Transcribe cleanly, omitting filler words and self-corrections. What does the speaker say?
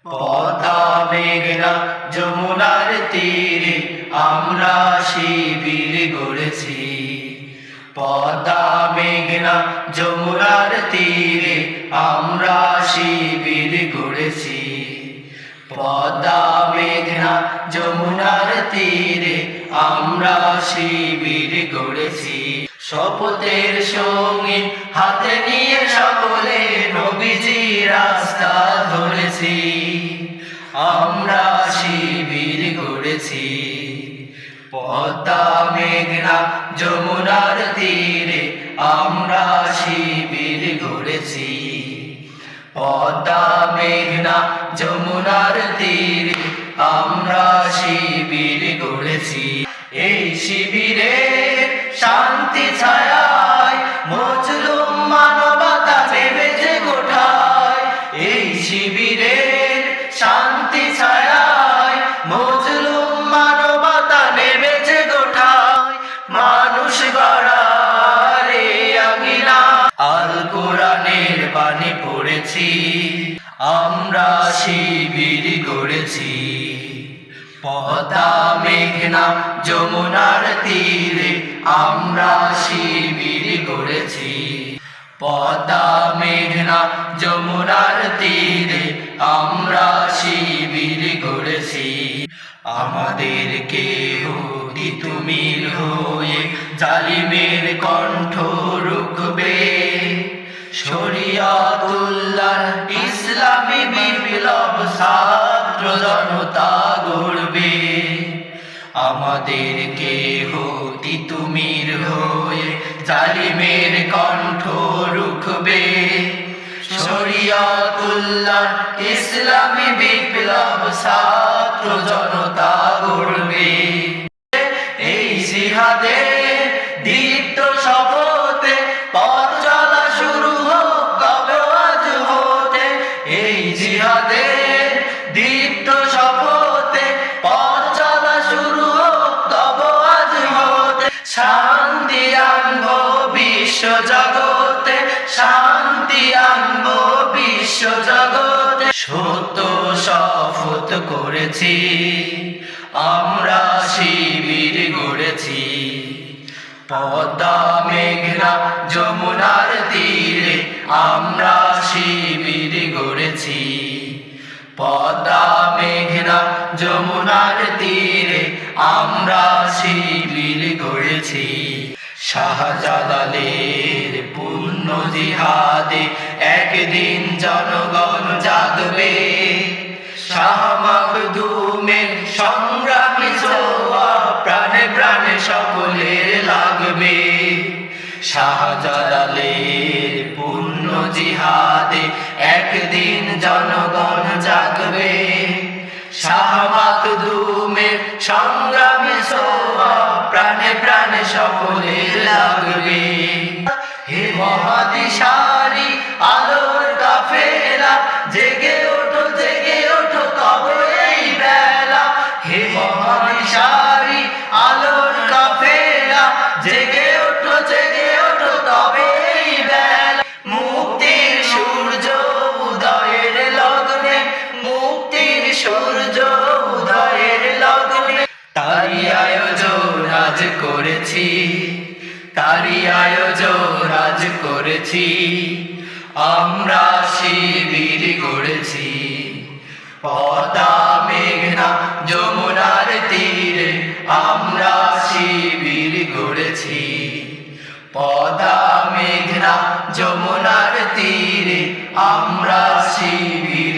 পদ্মা মেঘনা যমুনার তীরে আমরা শিবির গড়েছি। পদ্মা মেঘনা যমুনার তীরে আমরা শিবির গড়েছি। পদ্মা মেঘনা যমুনার তীরে আমরা শিবির গড়েছি। শপথের সঙ্গে হাতে নিয়ে সকলে নবীজি রাস্তা ধরেছি। আমরা শিবির গড়েছি। পদ্মা মেঘনা যমুনার তীরে আমরা শিবির গড়েছি। পদ্মা মেঘনা যমুনার তীরে আমরা শিবির গড়েছি। এই শিবিরে শান্তি ছায়ায় মজলুম মানবতা নেমেছে কোঠায়। এই শিবিরে শান্তি ছায়ায় মজলুম মানবতা নেমেছে কোঠায়। মানুষ গড়ার আঙিনা আল কোরআনের বাণী পড়েছি। আমরা শিবির গড়েছি। পদ্মা মেঘনা যমুনার তীরে আমরা শিবির গড়েছি। পদ্মা মেঘনা যমুনার তীরে আমরা শিবির গড়েছি। আমাদের কেহ তিতুমির হয়ে জালিমের কণ্ঠ রুখবে। শরিয়াতুল্লাহ ইসলামী বিপ্লব ছাত্র জনতা গড়বে। আমাদের কেহ তিতুমির হয়ে জালিমের কণ্ঠ রুখবে। শরিয়াতুল্লাহ ইসলামী বিপ্লব ছাত্র জনতা গড়বে। এই জিহাদে দীপ্ত শপথে পথ চলা শুরু হোক কবে আজ হতে। এই জিহাদে দীপ্ত শপথে পথ চলা শুরু হোক কবে আজ হতে। শান্তি আনবো বিশ্ব জগতে, শান্তি আনবো বিশ্ব জগতে। সত্য শপথ করেছি, আমরা শিবির গড়েছি। পদ্মা মেঘনা যমুনার তীরে আমরা শিবির গড়েছি। পদ্মা মেঘনা যমুনার তীরে আমরা শিবির গড়েছি। শাহজালালের পূর্ণ জিহাদে একদিন জনগণ জাগবে। শাহ মাখদুমের সংগ্রামী ছোঁয়া প্রাণে প্রাণে সকলের লাগবে। শাহজালালের পূর্ণ জিহাদে একদিন জনগণ জাগবে। শাহ মাখদুমের সংগ্রামী ছোঁয়া প্রাণে প্রাণে সকলের লাগবে। হে মহাদিশারি আলোর কাফেলা জেগে ওঠো জেগে ওঠো তবে এই বেলা। হে মহাদিশারি আলোর কাফেলা জেগে ওঠো জেগে ওঠো তবে এই বেলা। মুক্তির সূর্য উদয়ের লগ্নে, মুক্তির সূর্য উদয়ের লগ্নে। তারি আয়োজন আজ করেছি, তারি আয়োজন আজ করেছি। আমরা শিবির গড়েছি। পদ্মা মেঘনা যমুনার তীরে আমরা শিবির গড়েছি। পদ্মা মেঘনা যমুনার তীরে আমরা শিবির